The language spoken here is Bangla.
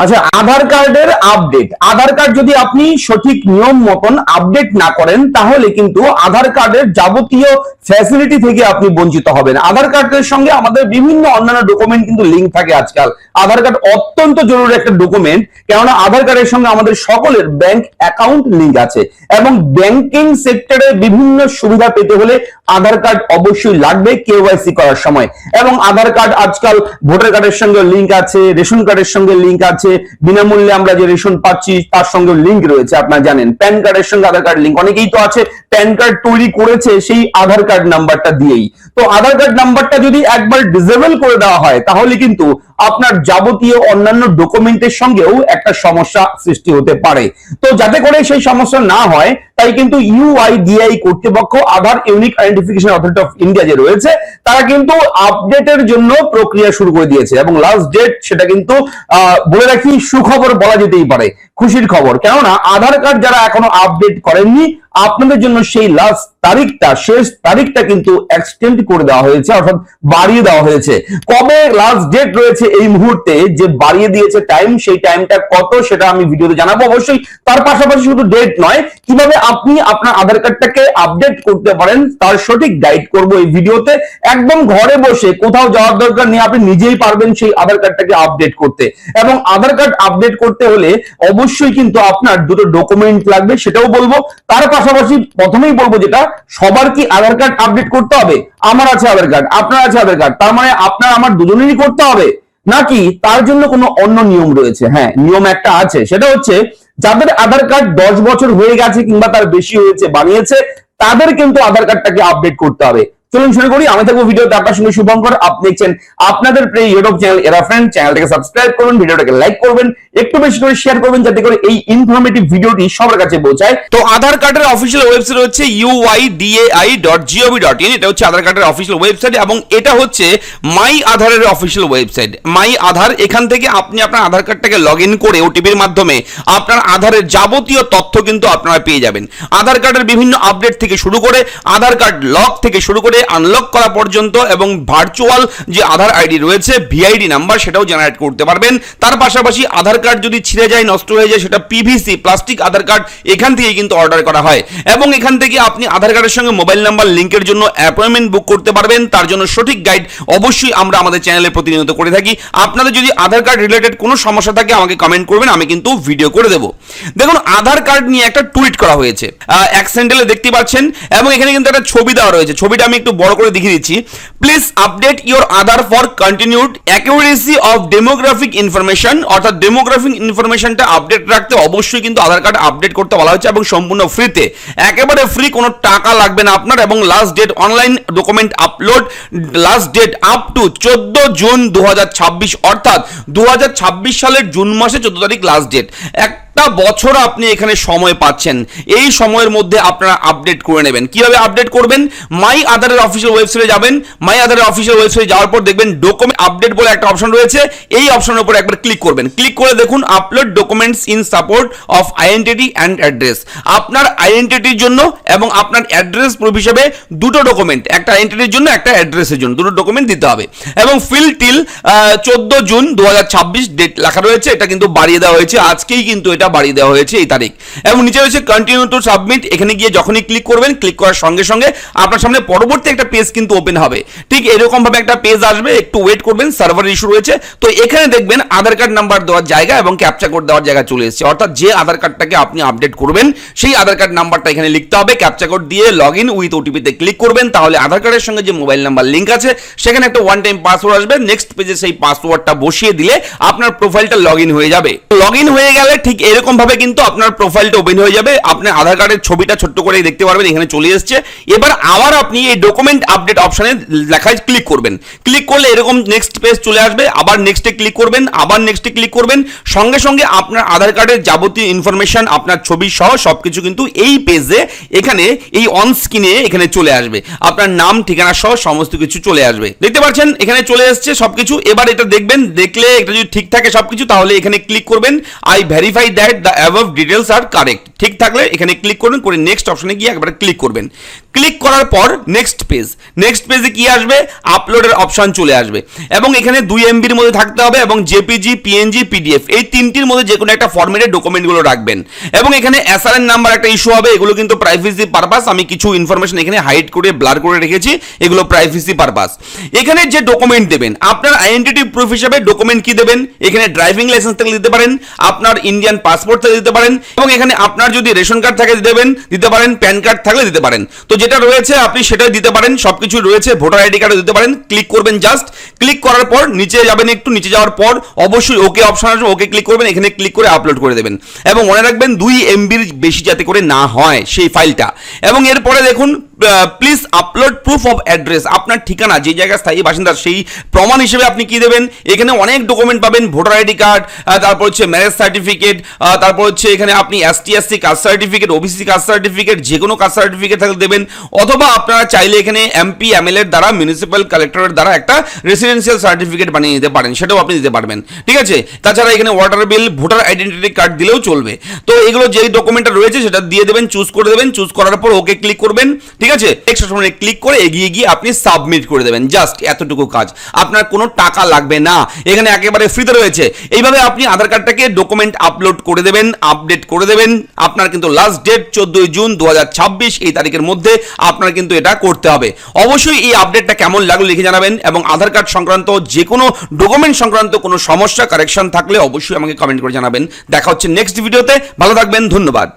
আচ্ছা, আধার কার্ডের আপডেট। আধার কার্ড যদি আপনি সঠিক নিয়ম মতন আপডেট না করেন তাহলে কিন্তু আধার কার্ডের যাবতীয় ফ্যাসিলিটি থেকে আপনি বঞ্চিত হবেন। আধার কার্ডের সঙ্গে আমাদের বিভিন্ন অন্যান্য ডকুমেন্ট কিন্তু লিঙ্ক থাকে আজকাল। আধার কার্ড অত্যন্ত জরুরি একটা ডকুমেন্ট, কেননা আধার কার্ডের সঙ্গে আমাদের সকলের ব্যাংক অ্যাকাউন্ট লিঙ্ক আছে এবং ব্যাংকিং সেক্টরে বিভিন্ন সুবিধা পেতে হলে আধার কার্ড অবশ্যই লাগবে কেওয়াইসি করার সময়। এবং আধার কার্ড আজকাল ভোটার কার্ডের সঙ্গে লিঙ্ক আছে, রেশন কার্ডের সঙ্গে লিঙ্ক আছে, বিনামূল্যে আমরা যে রেশন পাচ্ছি তার সঙ্গে লিঙ্ক রয়েছে। আপনারা জানেন প্যান কার্ডের সঙ্গে আধার কার্ড লিঙ্ক, অনেকেই তো আছে প্যান কার্ড তৈরি করেছে সেই আধার কার্ড নাম্বারটা দিয়েই। তো আধার কার্ড নাম্বারটা যদি একবার ডিসেবল করে দেওয়া হয় তাহলে কিন্তু আপনার যাবতীয় অন্যান্য ডকুমেন্টের সঙ্গেও একটা সমস্যা সৃষ্টি হতে পারে। তো যাতে করে সেই সমস্যা না হয় তাই কিন্তু ইউআইডিআই কর্তৃপক্ষ, Aadhaar unique identification authority of India যে রয়েছে, তারা কিন্তু আপডেটের জন্য প্রক্রিয়া শুরু করে দিয়েছে এবং লাস্ট ডেট সেটা কিন্তু বলে রাখি সুখবর বলা যেতেই পারে, খুশির খবর। কেননা আধার কার্ড যারা এখনো আপডেট করেননি আপনাদের জন্য সেই লাস্ট তারিখটা, শেষ তারিখটা কিন্তু এক্সটেন্ড করে দেওয়া হয়েছে, অর্থাৎ বাড়িয়ে দেওয়া হয়েছে। কবে লাস্ট ডেট রয়েছে এই মুহূর্তে যে বাড়িয়ে দিয়েছে টাইম, সেই টাইমটা কত সেটা আমি ভিডিওতে জানাবো অবশ্যই। তার পাশাপাশি শুধু ডেট নয়, কিভাবে আপনি আপনার আধার কার্ডটাকে আপডেট করতে পারেন তার সঠিক গাইড করব এই ভিডিওতে। একদম ঘরে বসে কোথাও যাওয়ার দরকার নেই, আপনি নিজেই পারবেন সেই আধার কার্ডটাকে আপডেট করতে। এবং আধার কার্ড আপডেট করতে হলে অবশ্যই কিন্তু আপনার দুটো ডকুমেন্ট লাগবে, সেটাও বলবো। তার পাশাপাশি প্রথমেই বলবো যেটা, সবার কি আধার কার্ড আপডেট করতে হবে? আমার আছে আধার কার্ড, আপনার আছে আধার কার্ড, তার মানে আপনার আমার দুজনেরই করতে হবে নাকি তার জন্য কোনো অন্য নিয়ম রয়েছে? হ্যাঁ, নিয়ম একটা আছে, সেটা হচ্ছে যাদের আধার কার্ড 10 বছর হয়ে গেছে কিংবা তার বেশি হয়েছে, বানিয়েছে, তাদের কিন্তু আধার কার্ডটাকে আপডেট করতে হবে। চলুন শুরু করি। আমি থাকবো ভিডিওতে আপনার সঙ্গে শুভঙ্কর। আপনি দেখছেন আপনাদের প্রিয় ইউটিউব চ্যানেল এরা ফ্রেন্ড। চ্যানেলটাকে সাবস্ক্রাইব করবেন, ভিডিওটাকে লাইক করবেন, একটু বেশি করে শেয়ার করবেন যাতে করে এই ইনফরমেটিভ ভিডিওটি সবার কাছে পৌঁছায়। তো আধার কার্ডের অফিসিয়াল ওয়েবসাইট হচ্ছে uidai.gov.in। এটা হচ্ছে আধার কার্ডের অফিসিয়াল ওয়েবসাইট এবং এটা হচ্ছে মাই আধারের অফিসিয়াল ওয়েবসাইট। মাই আধার, এখান থেকে আপনি আপনার আধার কার্ডটাকে লগ ইন করে ওটিপির মাধ্যমে আপনার আধারের যাবতীয় তথ্য কিন্তু আপনারা পেয়ে যাবেন। আধার কার্ডের বিভিন্ন আপডেট থেকে শুরু করে আধার কার্ড লক থেকে শুরু করে আনলক করা পর্যন্ত এবং ভার্চুয়াল যে আধার আইডি রয়েছে ভিআইডি নাম্বার সেটাও জেনারেট করতে পারবেন। তার পাশাপাশি আধার কার্ড যদি ছিঁড়ে যায়, নষ্ট হয়ে যায়, সেটা পিভিসি প্লাস্টিক আধার কার্ড এখান থেকে কিন্তু অর্ডার করা হয় এবং এখান থেকে আপনি আধার কার্ডের সঙ্গে মোবাইল নাম্বার লিংকের জন্য অ্যাপয়েন্টমেন্ট বুক করতে পারবেন। তার জন্য সঠিক গাইড অবশ্যই আমরা আমাদের চ্যানেলে প্রতিনিয়ত করে থাকি। আপনাদের যদি আধার কার্ড রিলেটেড কোনো সমস্যা থাকে আমাকে কমেন্ট করবেন, আমি কিন্তু ভিডিও করে দেবো। দেখুন, আধার কার্ড নিয়ে একটা টুইট করা হয়েছে, অ্যাক্সেন্ডেলে দেখতে পাচ্ছেন এবং এখানে কিন্তু একটা ছবি দেওয়া রয়েছে। ছবিটা আমি একটু বড় করে দেখিয়ে দিচ্ছি। Please update your Aadhaar for continued accuracy of demographic information, অর্থাৎ ডেমোগ্রাফিক ইনফরমেশনটা আপডেট রাখতে অবশ্যই কিন্তু আধার কার্ড আপডেট করতে বলা হচ্ছে এবং সম্পূর্ণ ফ্রিতে, একেবারে ফ্রি, কোনো টাকা লাগবে না আপনার। এবং last date online document upload, last date up to 14 June 2026, অর্থাৎ 2026 সালের জুন মাসে 14 তারিখ লাস্ট ডেট। একটা বছর আপনি এখানে সময় পাচ্ছেন, এই সময়ের মধ্যে আপনারা আপডেট করে নেবেন। কিভাবে আপডেট করবেন? মাই আধারের অফিসিয়াল ওয়েবসাইটে যাবেন। মাই আধারের অফিসিয়াল ওয়েবসাইটে যাওয়ার পর দেখবেন ডকুমেন্ট আপডেট বলে একটা অপশন রয়েছে, এই অপশনের উপর একবার ক্লিক করবেন। ক্লিক করে দেখুন upload documents in support of identity and address. আপনার আইডেন্টিটির জন্য এবং আপনার অ্যাড্রেস প্রুফ হিসেবে দুটো ডকুমেন্ট, একটা আইডেন্টিটির জন্য একটা অ্যাড্রেসের জন্য, দুটো ডকুমেন্ট দিতে হবে এবং ফিল টিল 14 জুন 2026 ডেট লেখা রয়েছে। এটা কিন্তু বাড়িয়ে দেওয়া হয়েছে, আজকেই কিন্তু এটা বাড়িয়ে দেওয়া হয়েছে এই তারিখ। এবং নিচে রয়েছে কন্টিনিউ টু সাবমিট। এখানে গিয়ে যখনই ক্লিক করবেন, ক্লিক করার সঙ্গে সঙ্গে আপনার সামনে পরবর্তী একটা পেজ কিন্তু ওপেন হবে। ঠিক এরকম ভাবে একটা পেজ আসবে, একটু ওয়েট করবেন, সার্ভার ইস্যু রয়েছে। তো এখানে দেখবেন আধার কার্ড নাম্বার দেওয়ার জায়গা এবং ক্যাপচা কোড দেওয়ার জায়গা চলে এসেছে, অর্থাৎ যে আধার কার্ডটাকে আপনি আপডেট করবেন সেই আধার কার্ড নাম্বারটা এখানে লিখতে হবে, ক্যাপচা কোড দিয়ে লগ ইন উইথ ওটিপিতে ক্লিক করবেন। তাহলে আধার কার্ডের সঙ্গে যে মোবাইল নাম্বার লিঙ্ক আছে সেখানে একটা ওয়ান টাইম পাসওয়ার্ড আসবে। নেক্সট পেজে সেই পাসওয়ার্ডটা বসিয়ে দিলে আপনার প্রোফাইলটা লগ ইন হয়ে যাবে। লগ ইন হয়ে গেলে ঠিক এরকম ভাবে কিন্তু আপনার প্রোফাইলটা ওপেন হয়ে যাবে। আপনি আধার কার্ডের ছবিটা ছোট্ট করে দেখতে পারবেন, এখানে চলে এসেছে। এবার আবার আপনি এই ডকুমেন্ট আপডেট অপশনে লেখায় ক্লিক করবেন। ক্লিক করলে এরকম নেক্সট পেজ চলে আসবে, আবার নেক্সটে ক্লিক করবেন, আবার নেক্সটে ক্লিক করবেন। সঙ্গে সঙ্গে আপনার আধার কার্ডের যাবতীয় ইনফরমেশন, আপনার ছবি সহ সবকিছু কিন্তু এই পেজে, এখানে এই অন স্ক্রিনে এখানে চলে আসবে। আপনার নাম, ঠিকানা সহ সমস্ত কিছু চলে আসবে। দেখতে পাচ্ছেন এখানে চলে এসেছে সবকিছু। এবার এটা দেখবেন, দেখলে এটা যদি ঠিক থাকে সবকিছু তাহলে এখানে ক্লিক করবেন I verify that. That the above details are correct. ঠিক থাকলে এখানে ক্লিক করবেন, করে নেক্সট অপশনে গিয়ে একবার ক্লিক করবেন। ক্লিক করার পর নেক্সট পেজে কি আসবে, আপলোডের অপশন চলে আসবে এবং এখানে 2 MBর মধ্যে থাকতে হবে এবং জেপিজি, পিএনজি, পিডিএফ এই তিনটির মধ্যে যে কোনো একটা ফরম্যাটে ডকুমেন্টগুলো রাখবেন এবং এখানে এসআরএন নাম্বার একটা ইস্যু হবে। এগুলো কিন্তু প্রাইভেসি পারপাস, আমি কিছু ইনফরমেশন এখানে হাইড করে ব্লার করে রেখেছি, এগুলো প্রাইভেসি পারপাস। এখানে যে ডকুমেন্ট দেবেন, আপনার আইডেন্টিটি প্রুফ হিসেবে ডকুমেন্ট কি দেবেন, এখানে ড্রাইভিং লাইসেন্স থেকে দিতে পারেন, আপনার ইন্ডিয়ান পাসপোর্ট থেকে দিতে পারেন এবং এখানে আপনার যদি রেশন কার্ড থাকে দিতে পারেন, প্যান কার্ড থাকলে দিতে পারেন। তো যেটা রয়েছে আপনি সেটাই দিতে পারেন, সবকিছু রয়েছে, ভোটার আইডি কার্ডও দিতে পারেন। ক্লিক করবেন, জাস্ট ক্লিক করার পর নিচে যাবেন, একটু নিচে যাওয়ার পর অবশ্যই ওকে অপশন আসবে, ওকে ক্লিক করবেন, এখানে ক্লিক করে আপলোড করে দেবেন এবং মনে রাখবেন 2 MBর বেশি যাতে করে না হয় সেই ফাইলটা। এবং এরপরে দেখুন please upload proof of address, আপনার ঠিকানা যে জায়গায় স্থায়ী বাসিন্দা সেই প্রমাণ হিসেবে আপনি কি দেবেন। এখানে অনেক ডকুমেন্ট পাবেন, ভোটার আইডি কার্ড, তারপর হচ্ছে ম্যারেজ সার্টিফিকেট, তারপর হচ্ছে এখানে আপনি ST/SC caste certificate, OBC caste certificate, যে কোনো কাস্ট সার্টিফিকেট থাকলে দেবেন, অথবা আপনারা চাইলে এখানে MP MLA এর দ্বারা, মিউনিসিপ্যাল কালেক্টরের দ্বারা একটা রেসিডেন্সিয়াল সার্টিফিকেট বানিয়ে নিতে পারেন, সেটাও আপনি দিতে পারবেন। ঠিক আছে, তাছাড়া এখানে ওয়াটার বিল, ভোটার আইডেন্টিটি কার্ড দিলেও চলবে। তো এগুলো যেই ডকুমেন্টটা রয়েছে সেটা দিয়ে দেবেন, চুজ করে দেবেন, চুজ করার পর ওকে ক্লিক করবেন। ঠিক আছে, নেক্সট অপশনে ক্লিক করে এগিয়ে গিয়ে আপনি সাবমিট করে দেবেন, জাস্ট এতটুকু কাজ, আপনার কোনো টাকা লাগবে না, এখানে একেবারে ফ্রিতে রয়েছে। এইভাবে আপনি আধার কার্ডটাকে ডকুমেন্ট আপলোড করে দেবেন, আপডেট করে দেবেন। আপনার কিন্তু লাস্ট ডেট 14 জুন 2026, এই তারিখের মধ্যে আপনার কিন্তু এটা করতে হবে। অবশ্যই এই আপডেটটা কেমন লাগলো লিখে জানাবেন এবং আধার কার্ড সংক্রান্ত যে কোনো ডকুমেন্ট সংক্রান্ত কোনো সমস্যা, কারেকশন থাকলে অবশ্যই আমাকে কমেন্ট করে জানাবেন। দেখা হচ্ছে নেক্সট ভিডিওতে, ভালো থাকবেন, ধন্যবাদ।